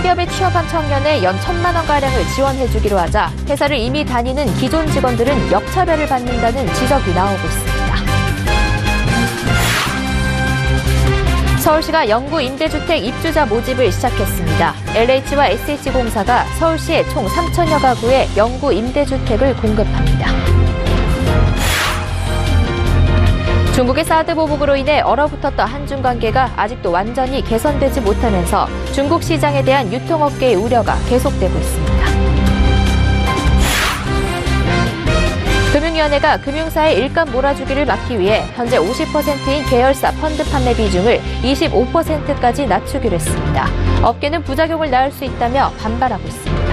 중소기업에 취업한 청년에 연 1,000만 원가량을 지원해주기로 하자 회사를 이미 다니는 기존 직원들은 역차별을 받는다는 지적이 나오고 있습니다. 서울시가 영구 임대주택 입주자 모집을 시작했습니다. LH와 SH공사가 서울시에 총 3,000여 가구의 영구 임대주택을 공급합니다. 중국의 사드 보복으로 인해 얼어붙었던 한중 관계가 아직도 완전히 개선되지 못하면서 중국 시장에 대한 유통업계의 우려가 계속되고 있습니다. 금융위원회가 금융사의 일감 몰아주기를 막기 위해 현재 50%인 계열사 펀드 판매 비중을 25%까지 낮추기로 했습니다. 업계는 부작용을 낳을 수 있다며 반발하고 있습니다.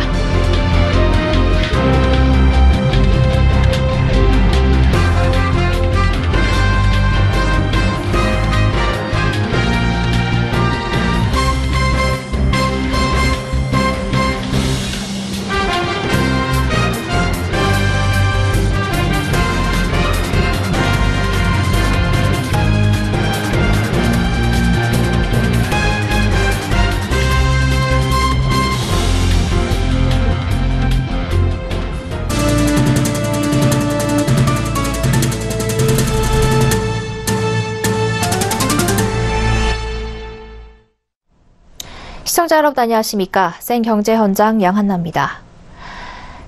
시청자 여러분 안녕하십니까? 생경제 현장 양한나입니다.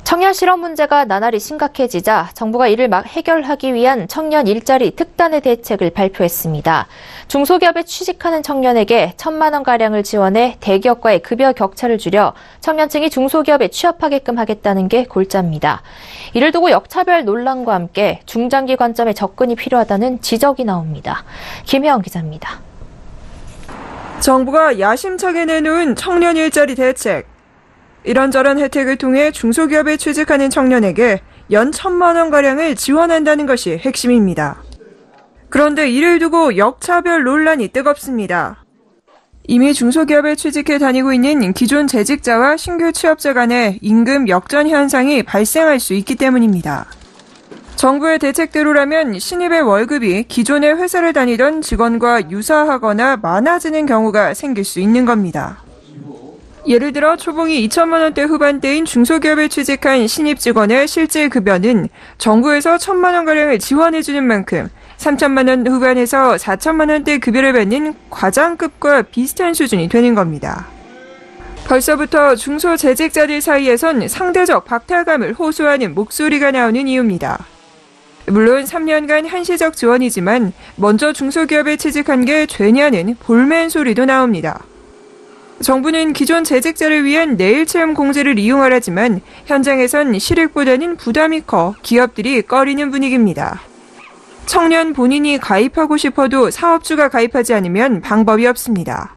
청년 실업 문제가 나날이 심각해지자 정부가 이를 해결하기 위한 청년 일자리 특단의 대책을 발표했습니다. 중소기업에 취직하는 청년에게 1,000만 원가량을 지원해 대기업과의 급여 격차를 줄여 청년층이 중소기업에 취업하게끔 하겠다는 게 골자입니다. 이를 두고 역차별 논란과 함께 중장기 관점의 접근이 필요하다는 지적이 나옵니다. 김혜영 기자입니다. 정부가 야심차게 내놓은 청년 일자리 대책. 이런저런 혜택을 통해 중소기업에 취직하는 청년에게 연 1,000만 원가량을 지원한다는 것이 핵심입니다. 그런데 이를 두고 역차별 논란이 뜨겁습니다. 이미 중소기업에 취직해 다니고 있는 기존 재직자와 신규 취업자 간의 임금 역전 현상이 발생할 수 있기 때문입니다. 정부의 대책대로라면 신입의 월급이 기존의 회사를 다니던 직원과 유사하거나 많아지는 경우가 생길 수 있는 겁니다. 예를 들어 초봉이 2,000만 원대 후반대인 중소기업에 취직한 신입 직원의 실질 급여는 정부에서 1,000만 원가량을 지원해주는 만큼 3,000만 원 후반에서 4,000만 원대 급여를 받는 과장급과 비슷한 수준이 되는 겁니다. 벌써부터 중소재직자들 사이에선 상대적 박탈감을 호소하는 목소리가 나오는 이유입니다. 물론 3년간 한시적 지원이지만 먼저 중소기업에 취직한 게 죄냐는 볼멘 소리도 나옵니다. 정부는 기존 재직자를 위한 내일체험 공제를 이용하라지만 현장에선 실익보다는 부담이 커 기업들이 꺼리는 분위기입니다. 청년 본인이 가입하고 싶어도 사업주가 가입하지 않으면 방법이 없습니다.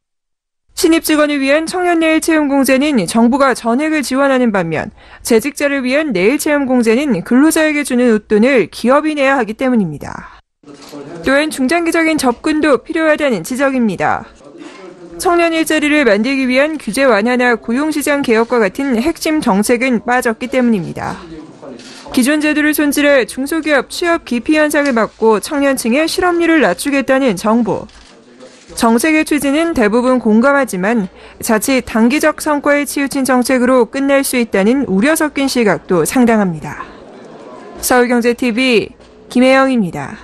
신입 직원을 위한 청년 내일체험 공제는 정부가 전액을 지원하는 반면 재직자를 위한 내일체험 공제는 근로자에게 주는 웃돈을 기업이 내야 하기 때문입니다. 또한 중장기적인 접근도 필요하다는 지적입니다. 청년 일자리를 만들기 위한 규제 완화나 고용시장 개혁과 같은 핵심 정책은 빠졌기 때문입니다. 기존 제도를 손질해 중소기업 취업 기피 현상을 막고 청년층의 실업률을 낮추겠다는 정부. 정책의 취지는 대부분 공감하지만 자칫 단기적 성과에 치우친 정책으로 끝날 수 있다는 우려 섞인 시각도 상당합니다. 서울경제TV 김혜영입니다.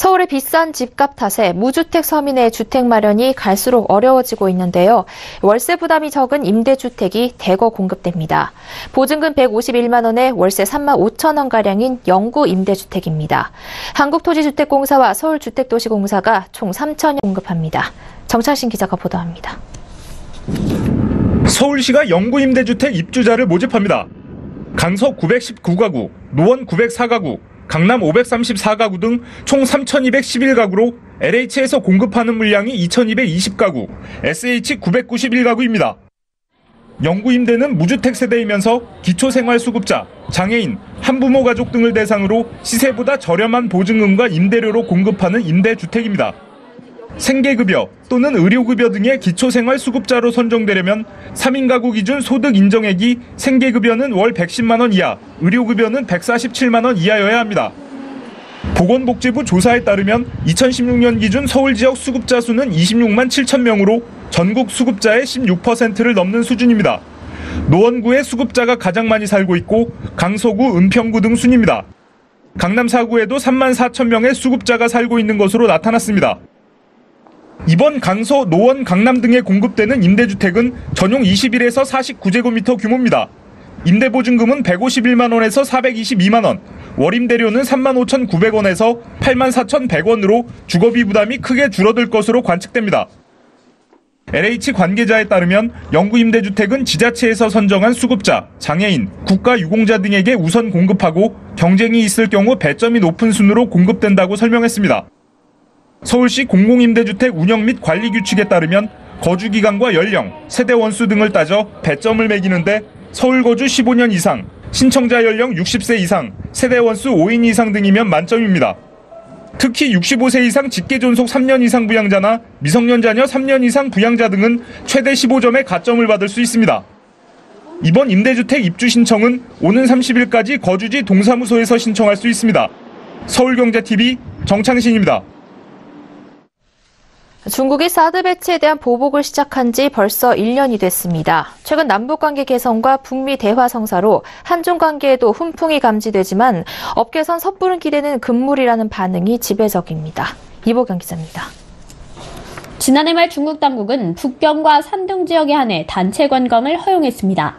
서울의 비싼 집값 탓에 무주택 서민의 주택 마련이 갈수록 어려워지고 있는데요. 월세 부담이 적은 임대주택이 대거 공급됩니다. 보증금 151만 원에 월세 3만 5천 원가량인 영구 임대주택입니다. 한국토지주택공사와 서울주택도시공사가 총 3,000여 공급합니다. 정찬신 기자가 보도합니다. 서울시가 영구 임대주택 입주자를 모집합니다. 강서 919가구, 노원 904가구, 강남 534가구 등 총 3,211가구로 LH에서 공급하는 물량이 2,220가구, SH 991가구입니다. 영구 임대는 무주택 세대이면서 기초생활수급자, 장애인, 한부모 가족 등을 대상으로 시세보다 저렴한 보증금과 임대료로 공급하는 임대주택입니다. 생계급여 또는 의료급여 등의 기초생활수급자로 선정되려면 3인 가구 기준 소득 인정액이 생계급여는 월 110만 원 이하, 의료급여는 147만 원 이하여야 합니다. 보건복지부 조사에 따르면 2016년 기준 서울 지역 수급자 수는 26만 7천 명으로 전국 수급자의 16%를 넘는 수준입니다. 노원구에 수급자가 가장 많이 살고 있고 강서구, 은평구 등 순입니다. 강남 4구에도 3만 4천 명의 수급자가 살고 있는 것으로 나타났습니다. 이번 강서, 노원, 강남 등에 공급되는 임대주택은 전용 21에서 49제곱미터 규모입니다. 임대보증금은 151만 원에서 422만 원, 월임대료는 3만 5,900원에서 8만 4,100원으로 주거비 부담이 크게 줄어들 것으로 관측됩니다. LH 관계자에 따르면 영구임대주택은 지자체에서 선정한 수급자, 장애인, 국가유공자 등에게 우선 공급하고 경쟁이 있을 경우 배점이 높은 순으로 공급된다고 설명했습니다. 서울시 공공임대주택 운영 및 관리 규칙에 따르면 거주기간과 연령, 세대 원수 등을 따져 배점을 매기는데 서울 거주 15년 이상, 신청자 연령 60세 이상, 세대 원수 5인 이상 등이면 만점입니다. 특히 65세 이상 직계존속 3년 이상 부양자나 미성년 자녀 3년 이상 부양자 등은 최대 15점의 가점을 받을 수 있습니다. 이번 임대주택 입주 신청은 오는 30일까지 거주지 동사무소에서 신청할 수 있습니다. 서울경제TV 정창신입니다. 중국이 사드 배치에 대한 보복을 시작한 지 벌써 1년이 됐습니다. 최근 남북관계 개선과 북미 대화 성사로 한중 관계에도 훈풍이 감지되지만 업계선 섣부른 기대는 금물이라는 반응이 지배적입니다. 이보경 기자입니다. 지난해 말 중국 당국은 북경과 산둥 지역에 한해 단체 관광을 허용했습니다.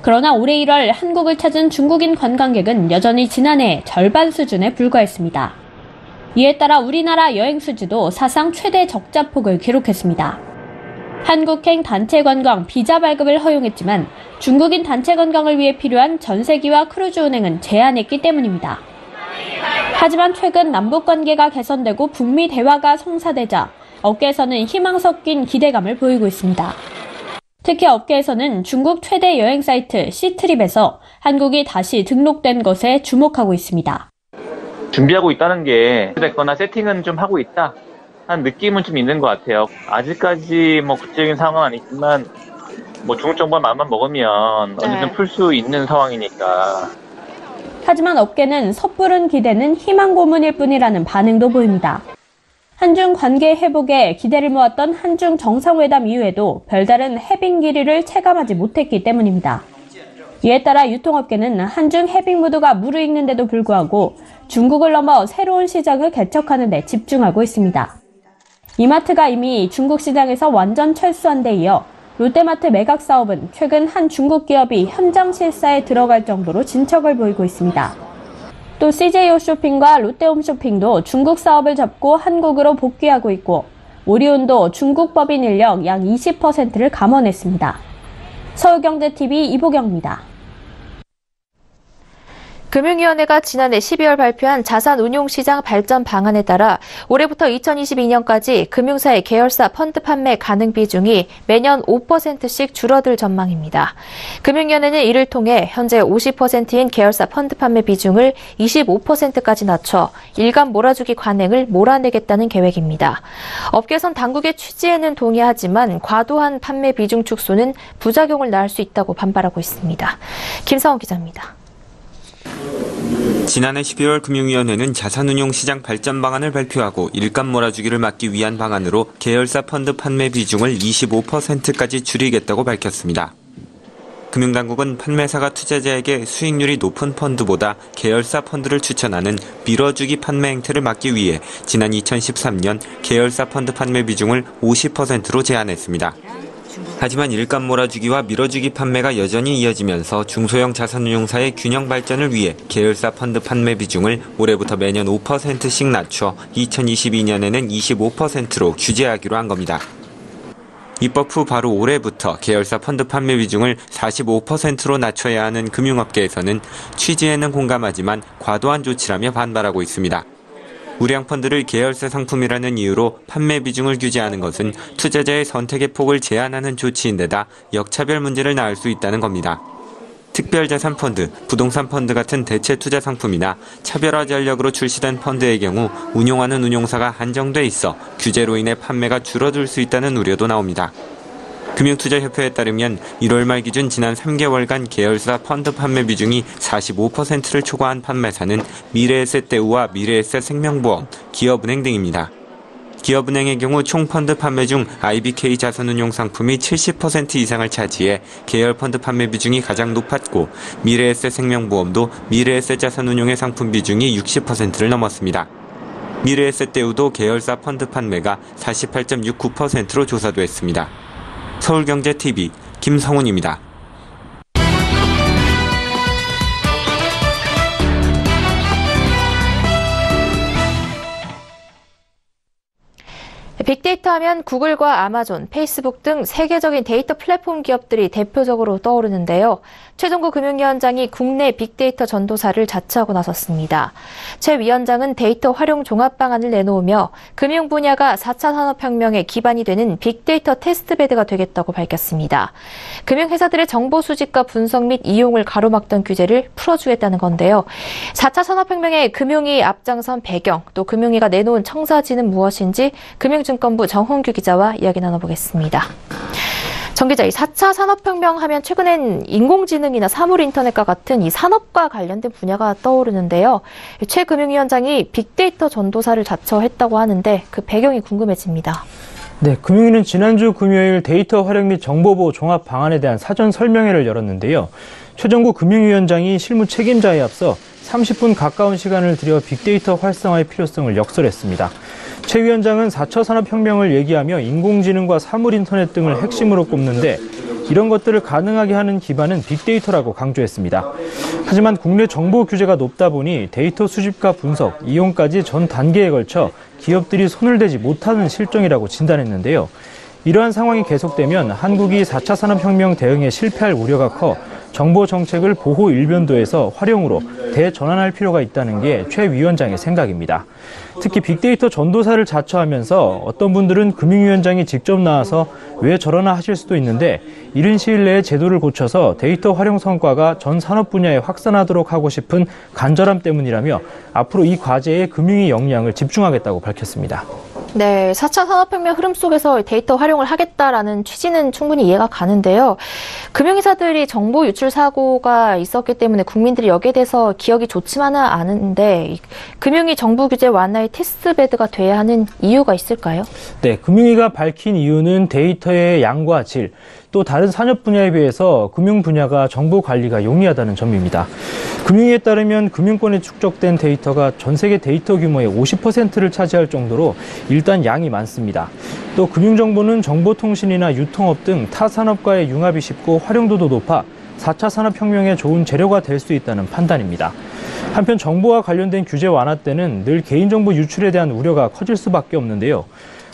그러나 올해 1월 한국을 찾은 중국인 관광객은 여전히 지난해 절반 수준에 불과했습니다. 이에 따라 우리나라 여행 수지도 사상 최대 적자폭을 기록했습니다. 한국행 단체 관광 비자 발급을 허용했지만 중국인 단체 관광을 위해 필요한 전세기와 크루즈 운행은 제한했기 때문입니다. 하지만 최근 남북 관계가 개선되고 북미 대화가 성사되자 업계에서는 희망 섞인 기대감을 보이고 있습니다. 특히 업계에서는 중국 최대 여행 사이트 시트립에서 한국이 다시 등록된 것에 주목하고 있습니다. 준비하고 있다는 게 됐거나 세팅은 좀 하고 있다 한 느낌은 좀 있는 것 같아요. 아직까지 구체적인 상황은 아니지만 중국 정부가 마음만 먹으면 언제든 풀 수 있는 상황이니까. 하지만 업계는 섣부른 기대는 희망 고문일 뿐이라는 반응도 보입니다. 한중 관계 회복에 기대를 모았던 한중 정상회담 이후에도 별다른 해빙 길이를 체감하지 못했기 때문입니다. 이에 따라 유통업계는 한중 해빙 무드가 무르익는데도 불구하고 중국을 넘어 새로운 시장을 개척하는 데 집중하고 있습니다. 이마트가 이미 중국 시장에서 완전 철수한 데 이어 롯데마트 매각 사업은 최근 한 중국 기업이 현장 실사에 들어갈 정도로 진척을 보이고 있습니다. 또 CJ 홈쇼핑과 롯데홈쇼핑도 중국 사업을 접고 한국으로 복귀하고 있고 오리온도 중국 법인 인력 약 20%를 감원했습니다. 서울경제TV 이보경입니다. 금융위원회가 지난해 12월 발표한 자산운용시장 발전 방안에 따라 올해부터 2022년까지 금융사의 계열사 펀드 판매 가능 비중이 매년 5%씩 줄어들 전망입니다. 금융위원회는 이를 통해 현재 50%인 계열사 펀드 판매 비중을 25%까지 낮춰 일감 몰아주기 관행을 몰아내겠다는 계획입니다. 업계선 당국의 취지에는 동의하지만 과도한 판매 비중 축소는 부작용을 낳을 수 있다고 반발하고 있습니다. 김성원 기자입니다. 지난해 12월 금융위원회는 자산운용시장 발전 방안을 발표하고 일감 몰아주기를 막기 위한 방안으로 계열사 펀드 판매 비중을 25%까지 줄이겠다고 밝혔습니다. 금융당국은 판매사가 투자자에게 수익률이 높은 펀드보다 계열사 펀드를 추천하는 밀어주기 판매 행태를 막기 위해 지난 2013년 계열사 펀드 판매 비중을 50%로 제한했습니다. 하지만 일감 몰아주기와 밀어주기 판매가 여전히 이어지면서 중소형 자산운용사의 균형 발전을 위해 계열사 펀드 판매 비중을 올해부터 매년 5%씩 낮춰 2022년에는 25%로 규제하기로 한 겁니다. 입법 후 바로 올해부터 계열사 펀드 판매 비중을 45%로 낮춰야 하는 금융업계에서는 취지에는 공감하지만 과도한 조치라며 반발하고 있습니다. 우량 펀드를 계열사 상품이라는 이유로 판매 비중을 규제하는 것은 투자자의 선택의 폭을 제한하는 조치인데다 역차별 문제를 낳을 수 있다는 겁니다. 특별자산 펀드, 부동산 펀드 같은 대체 투자 상품이나 차별화 전략으로 출시된 펀드의 경우 운용하는 운용사가 한정돼 있어 규제로 인해 판매가 줄어들 수 있다는 우려도 나옵니다. 금융투자협회에 따르면 1월 말 기준 지난 3개월간 계열사 펀드 판매 비중이 45%를 초과한 판매사는 미래에셋대우와 미래에셋 생명보험, 기업은행 등입니다. 기업은행의 경우 총 펀드 판매 중 IBK 자산운용 상품이 70% 이상을 차지해 계열 펀드 판매 비중이 가장 높았고 미래에셋 생명보험도 미래에셋 자산운용의 상품 비중이 60%를 넘었습니다. 미래에셋 대우도 계열사 펀드 판매가 48.69%로 조사됐습니다. 서울경제TV 김성훈입니다. 빅데이터 하면 구글과 아마존, 페이스북 등 세계적인 데이터 플랫폼 기업들이 대표적으로 떠오르는데요. 최종구 금융위원장이 국내 빅데이터 전도사를 자처하고 나섰습니다. 최 위원장은 데이터 활용 종합 방안을 내놓으며 금융 분야가 4차 산업혁명의 기반이 되는 빅데이터 테스트베드가 되겠다고 밝혔습니다. 금융회사들의 정보 수집과 분석 및 이용을 가로막던 규제를 풀어주겠다는 건데요. 4차 산업혁명의 금융위 앞장선 배경, 또 금융위가 내놓은 청사진은 무엇인지 금융증권부 정홍규 기자와 이야기 나눠보겠습니다. 정 기자, 이 4차 산업혁명 하면 최근엔 인공지능이나 사물인터넷과 같은 이 산업과 관련된 분야가 떠오르는데요. 최 금융위원장이 빅데이터 전도사를 자처했다고 하는데 그 배경이 궁금해집니다. 네, 금융위는 지난주 금요일 데이터 활용 및 정보보호 종합 방안에 대한 사전 설명회를 열었는데요. 최종구 금융위원장이 실무 책임자에 앞서 30분 가까운 시간을 들여 빅데이터 활성화의 필요성을 역설했습니다. 최 위원장은 4차 산업혁명을 얘기하며 인공지능과 사물인터넷 등을 핵심으로 꼽는데 이런 것들을 가능하게 하는 기반은 빅데이터라고 강조했습니다. 하지만 국내 정보 규제가 높다 보니 데이터 수집과 분석, 이용까지 전 단계에 걸쳐 기업들이 손을 대지 못하는 실정이라고 진단했는데요. 이러한 상황이 계속되면 한국이 4차 산업혁명 대응에 실패할 우려가 커 정보 정책을 보호 일변도에서 활용으로 대전환할 필요가 있다는 게 최 위원장의 생각입니다. 특히 빅데이터 전도사를 자처하면서 어떤 분들은 금융위원장이 직접 나와서 왜 저러나 하실 수도 있는데 이른 시일 내에 제도를 고쳐서 데이터 활용 성과가 전 산업 분야에 확산하도록 하고 싶은 간절함 때문이라며 앞으로 이 과제에 금융위 역량을 집중하겠다고 밝혔습니다. 네, 4차 산업혁명 흐름 속에서 데이터 활용을 하겠다라는 취지는 충분히 이해가 가는데요. 금융회사들이 정보 유출 사고가 있었기 때문에 국민들이 여기에 대해서 기억이 좋지만은 않은데 금융위 정부 규제 완화의 테스트베드가 돼야 하는 이유가 있을까요? 네, 금융위가 밝힌 이유는 데이터의 양과 질, 또 다른 산업 분야에 비해서 금융 분야가 정보 관리가 용이하다는 점입니다. 금융위에 따르면 금융권에 축적된 데이터가 전 세계 데이터 규모의 50%를 차지할 정도로 일단 양이 많습니다. 또 금융정보는 정보통신이나 유통업 등 타 산업과의 융합이 쉽고 활용도도 높아 4차 산업혁명에 좋은 재료가 될 수 있다는 판단입니다. 한편 정보와 관련된 규제 완화 때는 늘 개인정보 유출에 대한 우려가 커질 수밖에 없는데요.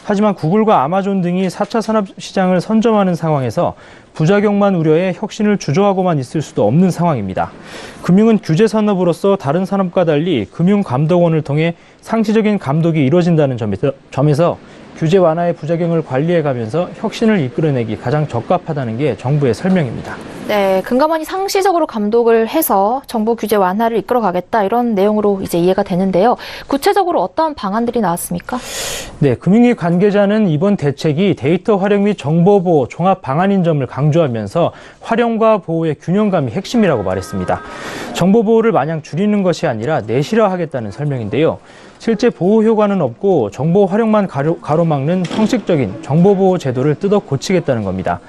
하지만 구글과 아마존 등이 4차 산업시장을 선점하는 상황에서 부작용만 우려해 혁신을 주저하고만 있을 수도 없는 상황입니다. 금융은 규제 산업으로서 다른 산업과 달리 금융감독원을 통해 상시적인 감독이 이루어진다는 점에서 규제 완화의 부작용을 관리해가면서 혁신을 이끌어내기 가장 적합하다는 게 정부의 설명입니다. 네, 금감원이 상시적으로 감독을 해서 정부 규제 완화를 이끌어가겠다 이런 내용으로 이제 이해가 되는데요. 구체적으로 어떤 방안들이 나왔습니까? 네, 금융위 관계자는 이번 대책이 데이터 활용 및 정보보호 종합 방안인 점을 강조하면서 활용과 보호의 균형감이 핵심이라고 말했습니다. 정보보호를 마냥 줄이는 것이 아니라 내실화하겠다는 설명인데요. 실제 보호 효과는 없고 정보 활용만 가로막는 형식적인 정보보호 제도를 뜯어 고치겠다는 겁니다.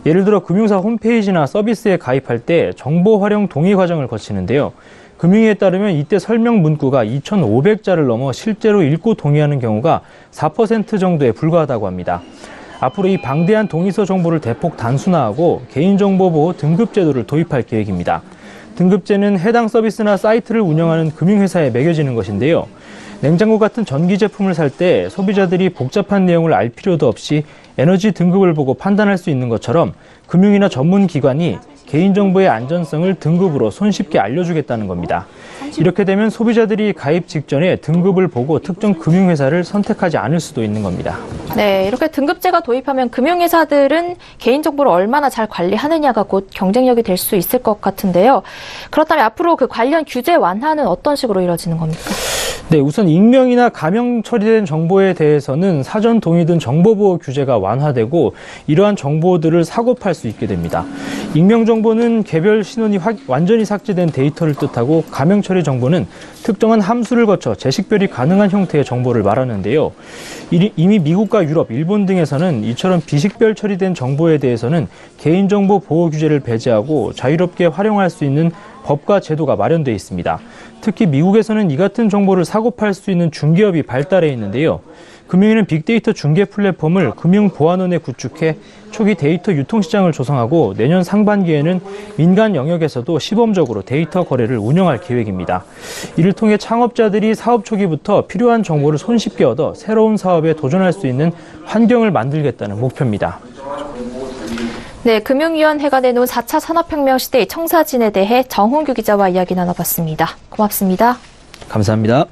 예를 들어 금융사 홈페이지나 서비스에 가입할 때 정보 활용 동의 과정을 거치는데요. 금융위에 따르면 이때 설명 문구가 2,500자를 넘어 실제로 읽고 동의하는 경우가 4% 정도에 불과하다고 합니다. 앞으로 이 방대한 동의서 정보를 대폭 단순화하고 개인정보보호 등급제도를 도입할 계획입니다. 등급제는 해당 서비스나 사이트를 운영하는 금융회사에 매겨지는 것인데요. 냉장고 같은 전기 제품을 살 때 소비자들이 복잡한 내용을 알 필요도 없이 에너지 등급을 보고 판단할 수 있는 것처럼 금융이나 전문 기관이 개인정보의 안전성을 등급으로 손쉽게 알려주겠다는 겁니다. 이렇게 되면 소비자들이 가입 직전에 등급을 보고 특정 금융회사를 선택하지 않을 수도 있는 겁니다. 네, 이렇게 등급제가 도입하면 금융회사들은 개인정보를 얼마나 잘 관리하느냐가 곧 경쟁력이 될 수 있을 것 같은데요. 그렇다면 앞으로 그 관련 규제 완화는 어떤 식으로 이루어지는 겁니까? 네, 우선 익명이나 가명 처리된 정보에 대해서는 사전 동의 등 정보보호 규제가 완화되고 이러한 정보들을 사고 팔 수 있게 됩니다. 익명 정보는 개별 신원이 완전히 삭제된 데이터를 뜻하고 가명 처리 정보는 특정한 함수를 거쳐 재식별이 가능한 형태의 정보를 말하는데요. 이미 미국과 유럽, 일본 등에서는 이처럼 비식별 처리된 정보에 대해서는 개인정보 보호 규제를 배제하고 자유롭게 활용할 수 있는 법과 제도가 마련되어 있습니다. 특히 미국에서는 이 같은 정보를 사고 팔 수 있는 중개업이 발달해 있는데요. 금융위는 빅데이터 중개 플랫폼을 금융보안원에 구축해 초기 데이터 유통시장을 조성하고 내년 상반기에는 민간 영역에서도 시범적으로 데이터 거래를 운영할 계획입니다. 이를 통해 창업자들이 사업 초기부터 필요한 정보를 손쉽게 얻어 새로운 사업에 도전할 수 있는 환경을 만들겠다는 목표입니다. 네, 금융위원회가 내놓은 4차 산업혁명 시대의 청사진에 대해 정훈규 기자와 이야기 나눠봤습니다. 고맙습니다. 감사합니다.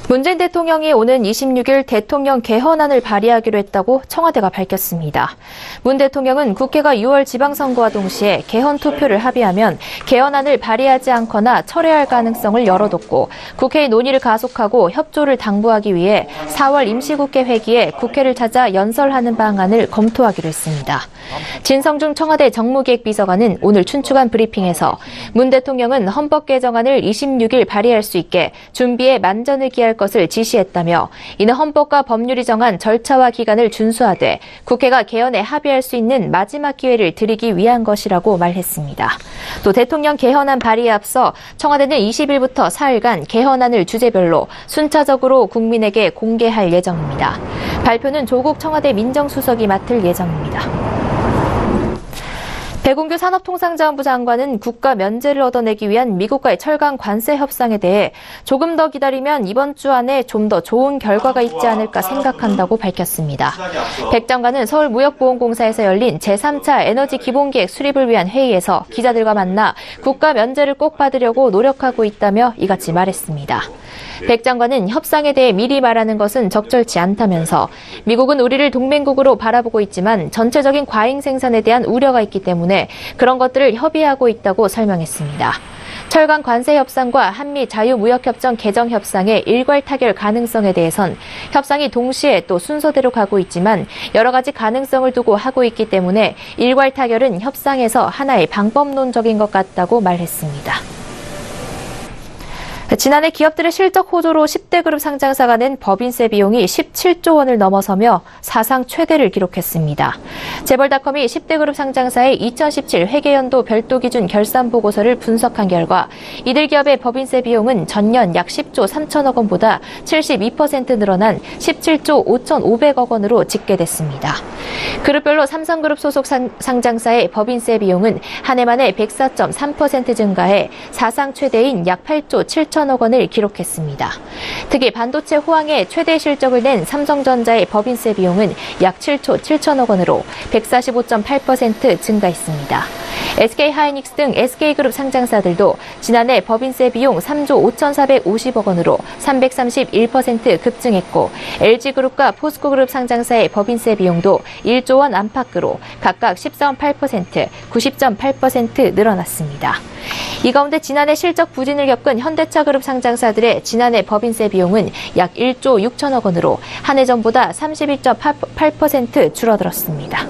문재인 대통령이 오는 26일 대통령 개헌안을 발의하기로 했다고 청와대가 밝혔습니다. 문 대통령은 국회가 6월 지방선거와 동시에 개헌 투표를 합의하면 개헌안을 발의하지 않거나 철회할 가능성을 열어뒀고 국회의 논의를 가속하고 협조를 당부하기 위해 4월 임시국회 회기에 국회를 찾아 연설하는 방안을 검토하기로 했습니다. 진성중 청와대 정무기획비서관은 오늘 춘추관 브리핑에서 문 대통령은 헌법 개정안을 26일 발의할 수 있게 준비에 만전을 기할 것을 지시했다며 이는 헌법과 법률이 정한 절차와 기간을 준수하되 국회가 개헌에 합의할 수 있는 마지막 기회를 드리기 위한 것이라고 말했습니다. 또 대통령 개헌안 발의에 앞서 청와대는 20일부터 4일간 개헌안을 주제별로 순차적으로 국민에게 공개할 예정입니다. 발표는 조국 청와대 민정수석이 맡을 예정입니다. 백운규 산업통상자원부 장관은 국가 면제를 얻어내기 위한 미국과의 철강 관세 협상에 대해 조금 더 기다리면 이번 주 안에 좀 더 좋은 결과가 있지 않을까 생각한다고 밝혔습니다. 백 장관은 서울무역보험공사에서 열린 제3차 에너지 기본계획 수립을 위한 회의에서 기자들과 만나 국가 면제를 꼭 받으려고 노력하고 있다며 이같이 말했습니다. 백 장관은 협상에 대해 미리 말하는 것은 적절치 않다면서 미국은 우리를 동맹국으로 바라보고 있지만 전체적인 과잉 생산에 대한 우려가 있기 때문에 그런 것들을 협의하고 있다고 설명했습니다. 철강 관세 협상과 한미 자유무역협정 개정 협상의 일괄 타결 가능성에 대해선 협상이 동시에 또 순서대로 가고 있지만 여러 가지 가능성을 두고 하고 있기 때문에 일괄 타결은 협상에서 하나의 방법론적인 것 같다고 말했습니다. 지난해 기업들의 실적 호조로 10대 그룹 상장사가 낸 법인세 비용이 17조 원을 넘어서며 사상 최대를 기록했습니다. 재벌닷컴이 10대 그룹 상장사의 2017 회계연도 별도 기준 결산 보고서를 분석한 결과 이들 기업의 법인세 비용은 전년 약 10조 3천억 원보다 72% 늘어난 17조 5,500억 원으로 집계됐습니다. 그룹별로 삼성그룹 소속 상장사의 법인세 비용은 한 해 만에 104.3% 증가해 사상 최대인 약 8조 7천억 원을 기록했습니다. 특히 반도체 호황에 최대 실적을 낸 삼성전자의 법인세 비용은 약 7조 7천억 원으로 145.8% 증가했습니다. SK하이닉스 등 SK그룹 상장사들도 지난해 법인세 비용 3조 5,450억 원으로 331% 급증했고 LG그룹과 포스코그룹 상장사의 법인세 비용도 1조 원 안팎으로 각각 10.8%, 90.8% 늘어났습니다. 이 가운데 지난해 실적 부진을 겪은 현대차 그룹 상장사들의 지난해 법인세 비용은 약 1조 6천억 원으로 한 해 전보다 31.8% 줄어들었습니다.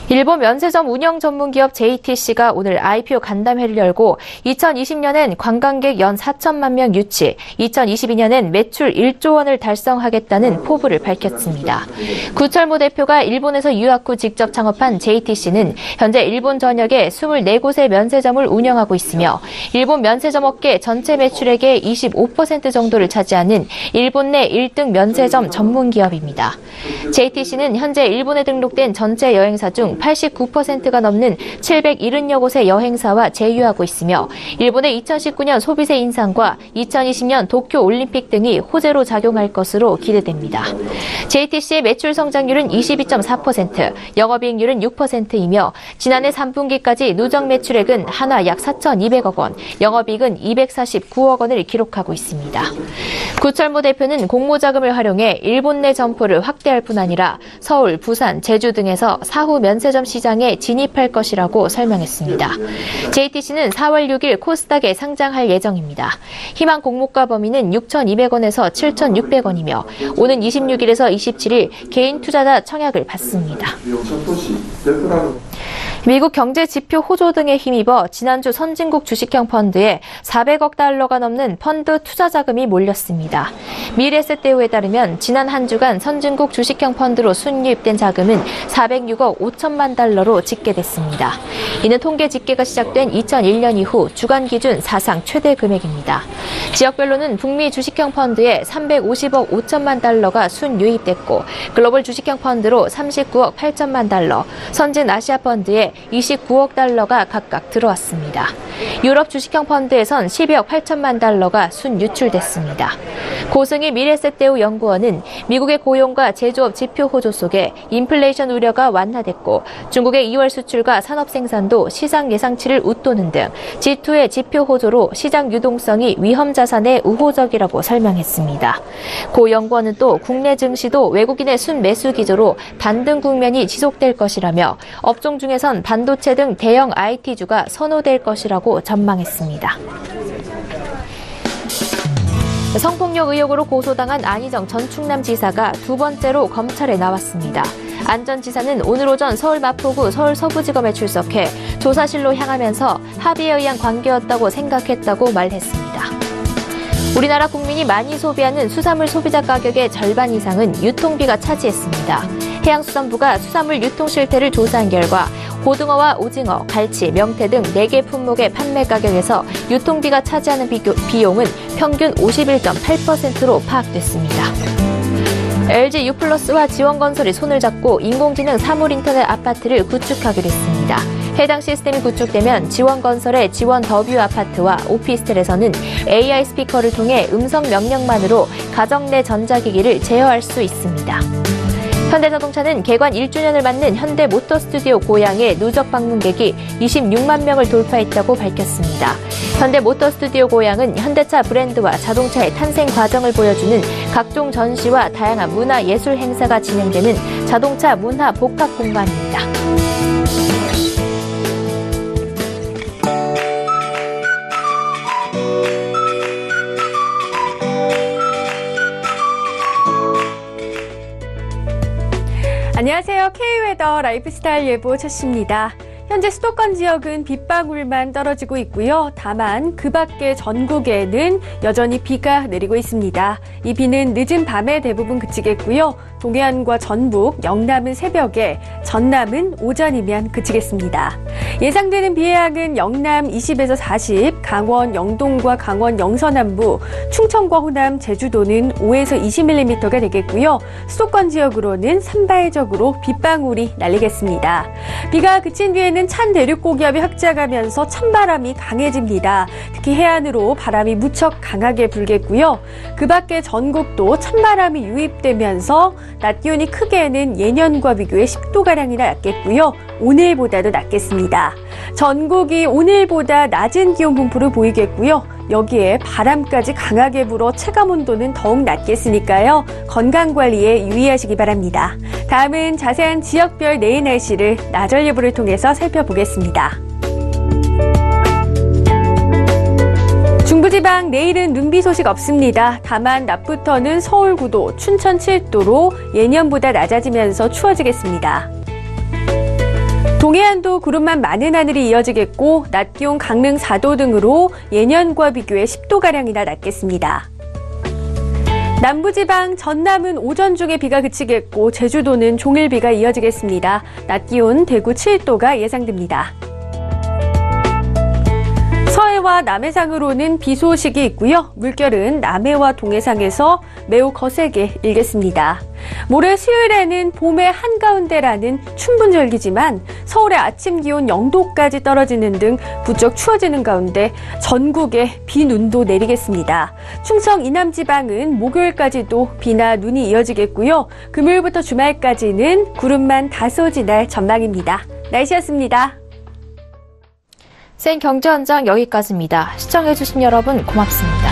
일본 면세점 운영 전문기업 JTC가 오늘 IPO 간담회를 열고 2020년엔 관광객 연 4천만 명 유치, 2022년엔 매출 1조 원을 달성하겠다는 포부를 밝혔습니다. 구철모 대표가 일본에서 유학 후 직접 창업한 JTC는 현재 일본 전역에 24곳의 면세점을 운영하고 있으며 일본 면세점 업계 전체 매출액의 25% 정도를 차지하는 일본 내 1등 면세점 전문기업입니다. JTC는 현재 일본에 등록된 전체 여행사 중 89%가 넘는 770여 곳의 여행사와 제휴하고 있으며 일본의 2019년 소비세 인상과 2020년 도쿄 올림픽 등이 호재로 작용할 것으로 기대됩니다. JTC의 매출 성장률은 22.4%, 영업이익률은 6%이며 지난해 3분기까지 누적 매출액은 한화 약 4,200억 원, 영업이익은 249억 원을 기록하고 있습니다. 구철모 대표는 공모자금을 활용해 일본 내 점포를 확대할 뿐 아니라 서울, 부산, 제주 등에서 사후 면세 면세점 시장에 진입할 것이라고 설명했습니다. JTC는 4월 6일 코스닥에 상장할 예정입니다. 희망 공모가 범위는 6,200원에서 7,600원이며 오는 26일에서 27일 개인 투자자 청약을 받습니다. 미국 경제 지표 호조 등에 힘입어 지난주 선진국 주식형 펀드에 400억 달러가 넘는 펀드 투자 자금이 몰렸습니다. 미래에셋대우에 따르면 지난 한 주간 선진국 주식형 펀드로 순유입된 자금은 406억 5천만 달러로 집계됐습니다. 이는 통계 집계가 시작된 2001년 이후 주간 기준 사상 최대 금액입니다. 지역별로는 북미 주식형 펀드에 350억 5천만 달러가 순유입됐고 글로벌 주식형 펀드로 39억 8천만 달러, 선진 아시아 펀드에 29억 달러가 각각 들어왔습니다. 유럽 주식형 펀드에선 12억 8천만 달러가 순유출됐습니다. 고승희 미래에셋대우 연구원은 미국의 고용과 제조업 지표 호조 속에 인플레이션 우려가 완화됐고 중국의 2월 수출과 산업 생산도 시장 예상치를 웃도는 등 G2의 지표 호조로 시장 유동성이 위험 자산에 우호적이라고 설명했습니다. 고 연구원은 또 국내 증시도 외국인의 순매수 기조로 반등 국면이 지속될 것이라며 업종 중에선 반도체 등 대형 IT주가 선호될 것이라고 전망했습니다. 성폭력 의혹으로 고소당한 안희정 전 충남지사가 두 번째로 검찰에 나왔습니다. 안 전 지사는 오늘 오전 서울 마포구 서울서부지검에 출석해 조사실로 향하면서 합의에 의한 관계였다고 생각했다고 말했습니다. 우리나라 국민이 많이 소비하는 수산물 소비자 가격의 절반 이상은 유통비가 차지했습니다. 해양수산부가 수산물 유통 실태를 조사한 결과 고등어와 오징어, 갈치, 명태 등 4개 품목의 판매 가격에서 유통비가 차지하는 비용은 평균 51.8%로 파악됐습니다. LG U+와 지원건설이 손을 잡고 인공지능 사물인터넷 아파트를 구축하기로 했습니다. 해당 시스템이 구축되면 지원건설의 지원 더뷰 아파트와 오피스텔에서는 AI 스피커를 통해 음성 명령만으로 가정 내 전자기기를 제어할 수 있습니다. 현대자동차는 개관 1주년을 맞는 현대모터스튜디오 고양의 누적 방문객이 26만 명을 돌파했다고 밝혔습니다. 현대모터스튜디오 고양은 현대차 브랜드와 자동차의 탄생 과정을 보여주는 각종 전시와 다양한 문화 예술 행사가 진행되는 자동차 문화 복합 공간입니다. 안녕하세요. K웨더 라이프스타일 예보 최씨입니다. 현재 수도권 지역은 빗방울만 떨어지고 있고요. 다만 그 밖의 전국에는 여전히 비가 내리고 있습니다. 이 비는 늦은 밤에 대부분 그치겠고요. 동해안과 전북, 영남은 새벽에, 전남은 오전이면 그치겠습니다. 예상되는 비의 양은 영남 20에서 40, 강원 영동과 강원 영서남부, 충청과 호남, 제주도는 5에서 20mm가 되겠고요. 수도권 지역으로는 산발적으로 빗방울이 날리겠습니다. 비가 그친 뒤에는 찬 대륙고기압이 확장하면서 찬바람이 강해집니다. 특히 해안으로 바람이 무척 강하게 불겠고요. 그 밖에 전국도 찬바람이 유입되면서 낮 기온이 크게는 예년과 비교해 10도가량이나 낮겠고요. 오늘보다도 낮겠습니다. 전국이 오늘보다 낮은 기온 분포를 보이겠고요. 여기에 바람까지 강하게 불어 체감온도는 더욱 낮겠으니까요. 건강관리에 유의하시기 바랍니다. 다음은 자세한 지역별 내일 날씨를 나절 예보를 통해서 살펴보겠습니다. 중부지방 내일은 눈비 소식 없습니다. 다만 낮부터는 서울 9도, 춘천 7도로 예년보다 낮아지면서 추워지겠습니다. 동해안도 구름만 많은 하늘이 이어지겠고 낮 기온 강릉 4도 등으로 예년과 비교해 10도가량이나 낮겠습니다. 남부지방 전남은 오전 중에 비가 그치겠고 제주도는 종일 비가 이어지겠습니다. 낮 기온 대구 7도가 예상됩니다. 서해와 남해상으로는 비 소식이 있고요. 물결은 남해와 동해상에서 매우 거세게 일겠습니다. 모레 수요일에는 봄의 한가운데라는 춘분절기지만 서울의 아침 기온 0도까지 떨어지는 등 부쩍 추워지는 가운데 전국에 비, 눈도 내리겠습니다. 충청 이남지방은 목요일까지도 비나 눈이 이어지겠고요. 금요일부터 주말까지는 구름만 다소 지날 전망입니다. 날씨였습니다. 생경제 현장 여기까지입니다. 시청해주신 여러분 고맙습니다.